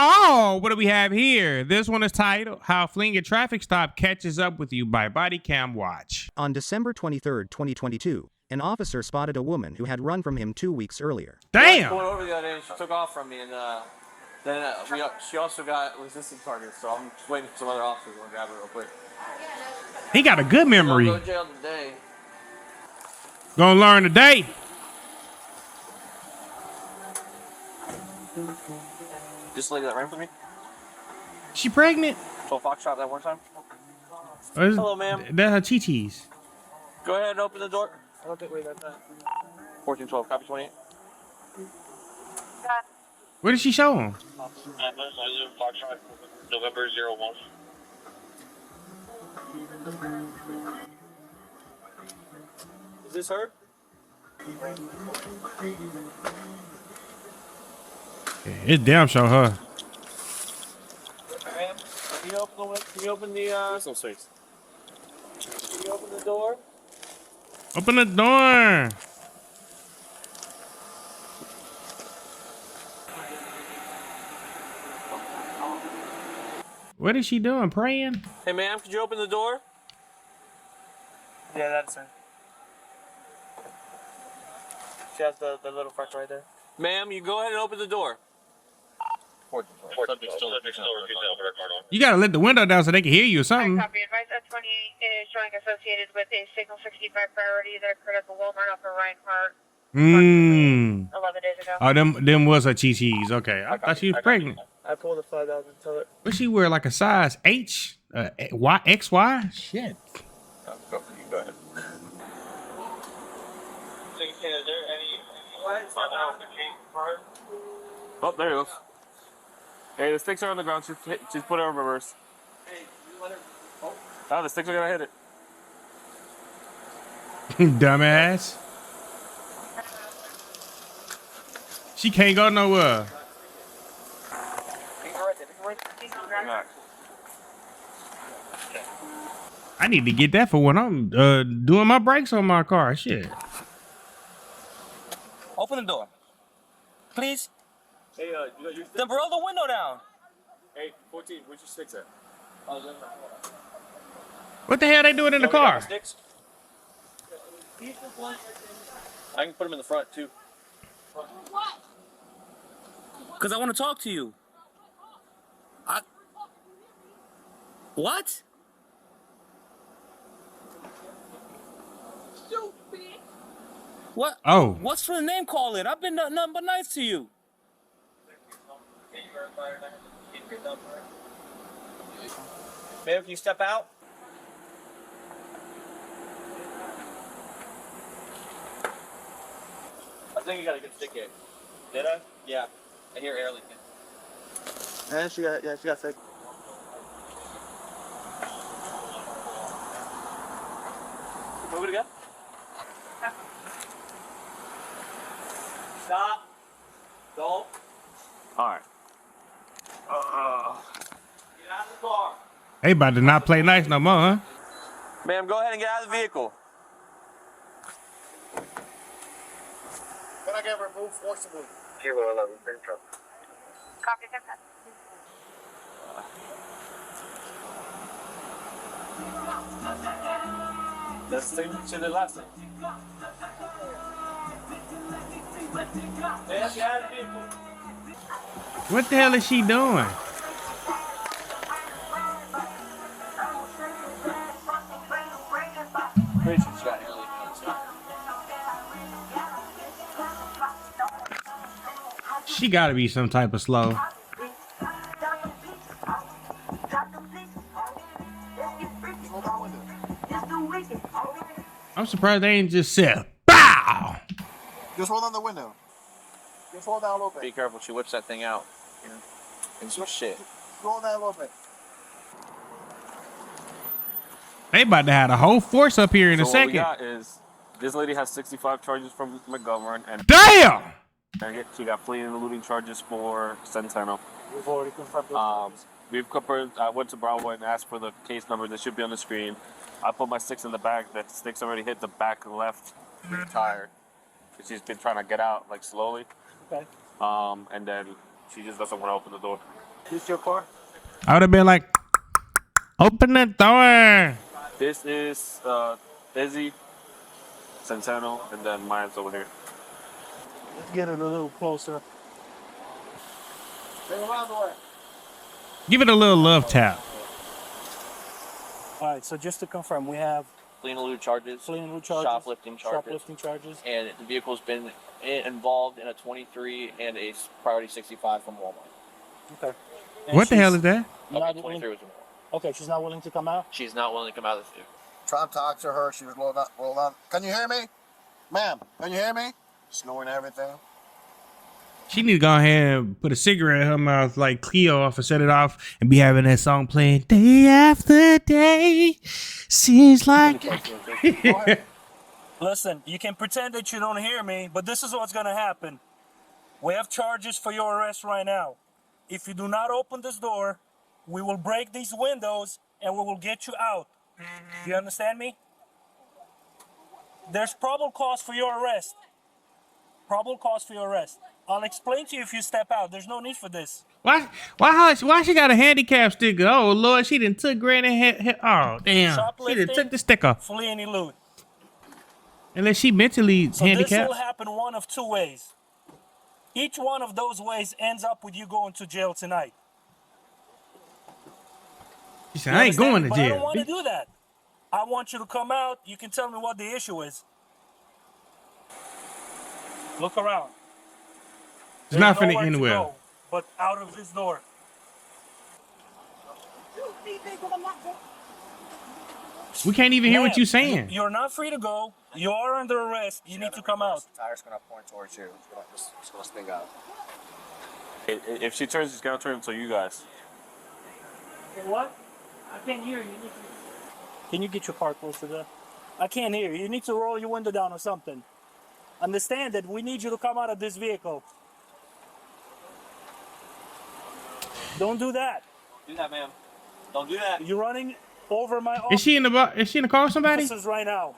Oh, what do we have here? This one is titled How Fleeing a Traffic Stop Catches Up With You by Body Cam Watch. On December 23, 2022, an officer spotted a woman who had run from him 2 weeks earlier. Damn! Going over the other day, she took off from me, and she also got resisting charges, so I'm just waiting for some other officers to grab her real quick. He got a good memory. Go to jail today. Gonna learn today. This lady that ran for me? She pregnant? 12 Foxtrot that one time? Or Hello, ma'am. That's her chi-chis. Go ahead and open the door. I don't think wait, that's that. 1412, copy 28. What did she show him? Foxtrot, November 01. Is this her? It's damn sure her. Ma'am, can you open the There's no space. Can you open the door? Open the door. What is she doing? Praying? Hey, ma'am, could you open the door? Yeah, that's her. She has the little front right there. Ma'am, you go ahead and open the door. Subject still refusing to open her car door. You gotta let the window down so they can hear you or something. Copy. Advice at 28 is showing associated with a signal 65 priority that occurred at the Walmart off of Reinhardt 11 days ago. Oh, them was her chi-chis. Okay. I thought she was pregnant. I pulled the 5,000 tell it. But she wear like a size H? Y, XY? Shit. Go ahead. Is there any Oh, there it goes. Hey, the sticks are on the ground. Just put it in reverse. Hey, you let her. Oh, the sticks are gonna hit it. Dumbass. She can't go nowhere. I need to get that for when I'm doing my brakes on my car. Shit. Open the door. Please. Hey, you got your Then roll the window down. Hey, 14, where's your sticks at? What the hell they doing in the car? Sticks? I can put them in the front, too. Because I want to talk to you. What? What? Oh. What's for the name calling? I've been nothing but nice to you. Ma'am, can you step out? I think you got a good stick here. Did I? Yeah. I hear air leaking. And she got sick. Move it again. Stop. Don't. Alright. Get out of the car. They about to not play nice no more, huh? Ma'am, go ahead and get out of the vehicle. Can I get removed forcibly? Kilo 11, big truck. Copy. That. That's the same shit that last time. Ma'am, get out of the vehicle. What the hell is she doing? Pretty sure she got air leaking on the side. She gotta be some type of slow. I'm surprised they ain't just said, BOW! Just roll down the window. Just roll down a little Be bit. careful, she whips that thing out. And some shit. Roll down a little bit. They about to have a whole force up here in a So what we second. got is, this lady has 65 charges from McGovern, and Damn! she got fleeing and looting charges for Centeno. We've already confirmed those. We've compared, I went to Bravo and asked for the case number that should be on the screen. I put my sticks in the back. The sticks already hit the back left tire. She's been trying to get out, like, slowly. Okay. And then She just doesn't want to open the door. This your car? I would have been like, open the door. This is Izzy, Centeno, and then mine's over here. Let's get it a little closer. Stay around the way. Give it a little love tap. All right, so just to confirm, we have Fleeing and elude charges, fleeing and loot charges, shoplifting charges, shoplifting charges. and the vehicle's been involved in a 23 and a priority 65 from Walmart. Okay. And What the hell she's is that? not Okay, willing- 23 was involved. Okay, she's not willing to come out. She's not willing to come out of this vehicle. Try to talk to her. She was rolled on. Can you hear me? Ma'am, can you hear me? Snoring and everything. She need to go ahead and put a cigarette in her mouth like Cleo off and set it off and be having that song playing day after day. Seems like. Listen, you can pretend that you don't hear me, but this is what's gonna happen. We have charges for your arrest right now. If you do not open this door, we will break these windows and we will get you out. Do you understand me? There's probable cause for your arrest. Probable cause for your arrest. I'll explain to you if you step out. There's no need for this. Why she got a handicap sticker? Oh Lord, she done took Granny head. Oh damn, she done Shoplifting. took the sticker. Flee and elude. Unless she mentally So this handicapped. will happen one of two ways. Each one of those ways ends up with you going to jail tonight. She said, You I ain't going understand? to But I don't jail. want to do that. I want you to come out. You can tell me what the issue is. Look around. It's not There's finna nowhere end to well. go but out of this door. We can't even hear what Ma'am, you saying. You're not free to go. You are under arrest. You need to come out. The tire's gonna point towards you. It's gonna spin out. If she turns, she's gonna turn to you guys. What? I can't hear you. Can you get your car closer there? I can't hear you. You need to roll your window down or something. Understand that we need you to come out of this vehicle. Don't do that. Do that, ma'am. Don't do that. You're running over my Is she in the car with somebody? officers right now.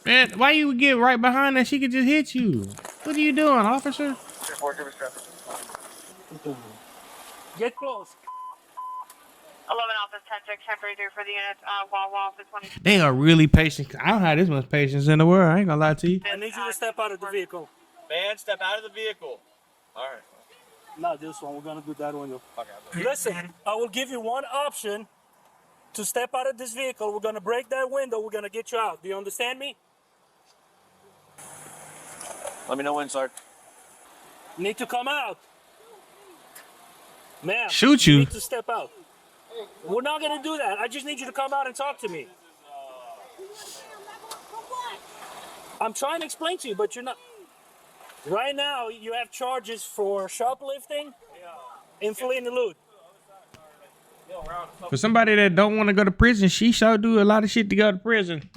Man, why you get right behind her? She could just hit you. What are you doing, officer? Get close. 11 Office 10-6, temporary due for the unit, Wawa Office 20. They are really patient. I don't have this much patience in the world. I ain't gonna lie to you. I need you to step out of the vehicle. Man, step out of the vehicle. All right. Not this one. We're gonna do that window. Listen, I will give you one option to step out of this vehicle. We're gonna break that window. We're gonna get you out. Do you understand me? Let me know when, sir. You need to come out. Ma'am. Shoot you. Need to step out. We're not gonna do that. I just need you to come out and talk to me. I'm trying to explain to you, but you're not. Right now, you have charges for shoplifting and fleeing the loot. For somebody that don't want to go to prison, she sure do a lot of shit to go to prison.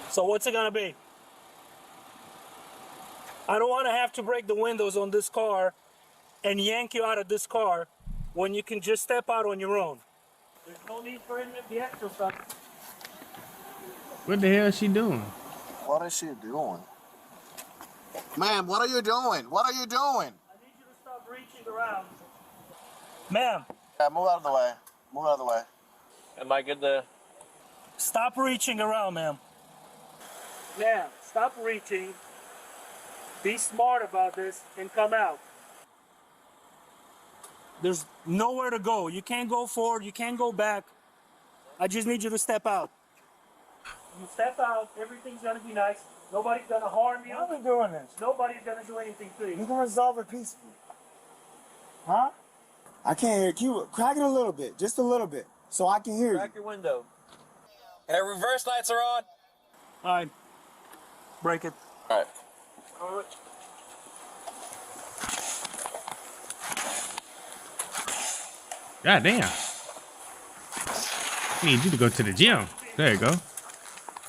So what's it gonna be? I don't want to have to break the windows on this car and yank you out of this car when you can just step out on your own. There's no need for any of the extra stuff. What the hell is she doing? What is she doing? Ma'am, what are you doing? What are you doing? I need you to stop reaching around. Ma'am, Yeah, move out of the way. Move out of the way. Am I good to? stop reaching around, ma'am. Ma'am, stop reaching. Be smart about this and come out. There's nowhere to go. You can't go forward. You can't go back. I just need you to step out. You step out, everything's gonna be nice. Nobody's gonna harm you. Why are we doing this? Nobody's gonna do anything to You you. can resolve it peacefully. Huh? I can't hear you. Crack it a little bit, just a little bit, so I can hear you. Crack your window. And our reverse lights are on. All right. Break it. All right. God damn. I need you to go to the gym. There you go.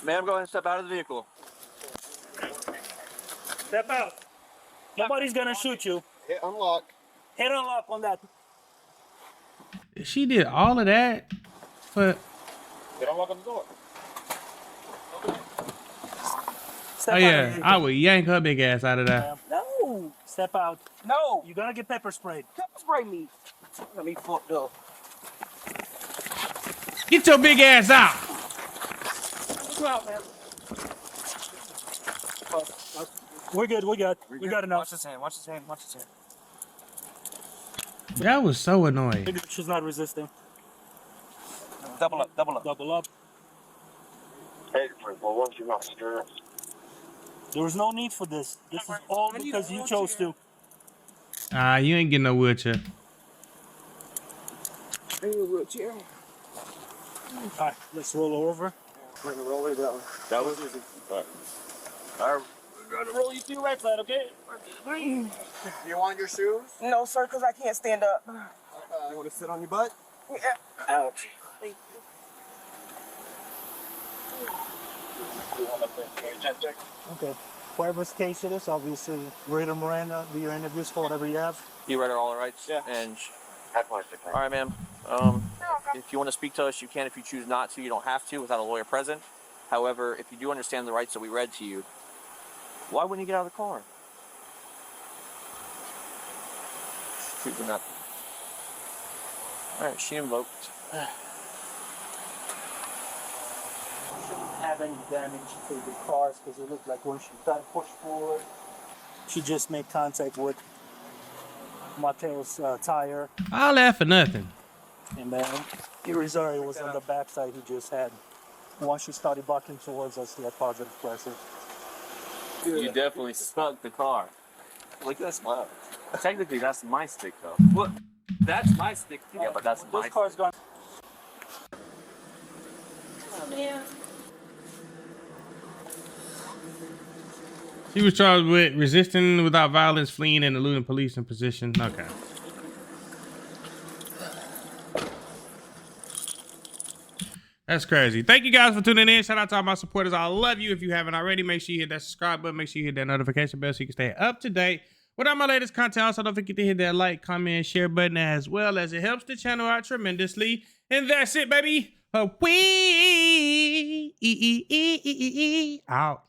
Ma'am, go ahead and step out of the vehicle. Step out. Nobody's gonna shoot you. Hit unlock. Hit unlock on that. She did all of that. What? They don't walk on the door. Step Oh out yeah, of here. I would yank her big ass out of there. No. Step out. No. You're gonna get pepper sprayed. Pepper spray me. Let me fucked up. Get your big ass out. Come out, man. We're good. We got enough. Watch his hand. Watch his hand. Watch his hand. That was so annoying. She's not resisting. Double up. Double up. Double up. Hey, well, once you're not sure. There was no need for this. This is all because you chose to. You ain't getting no wheelchair. Wheelchair. All right, let's roll over. That was easy. I'm gonna roll you to your right side, okay? You want your shoes? No, sir, because I can't stand up. You want to sit on your butt? Yeah. Ouch. Thank you. Okay. Whatever's case it is, obviously, Raider Miranda, do your interviews for whatever you have. You read her all the rights? Yeah. And That's my stick. all right, ma'am. If you want to speak to us, you can. If you choose not to, you don't have to without a lawyer present. However, if you do understand the rights that we read to you, why wouldn't you get out of the car? Choosing not. All right, she invoked. Shouldn't have any damage to the cars because it looked like when she tried to push forward, she just made contact with Mateo's tire, I'll laugh for nothing. and then Irizarry was on the backside. He just had. Once she started bucking towards us, he had positive pressure. You definitely snuck the car. Look at that smile. Technically, that's my stick, though. Look, that's my stick. Yeah, but that's my. This car's gone. She was charged with resisting without violence, fleeing, and eluding police in position. Okay. That's crazy. Thank you guys for tuning in. Shout out to all my supporters. I love you. If you haven't already, make sure you hit that subscribe button. Make sure you hit that notification bell so you can stay up to date with all my latest content. Also, don't forget to hit that like, comment, share button as well, as it helps the channel out tremendously. And that's it, baby. We out.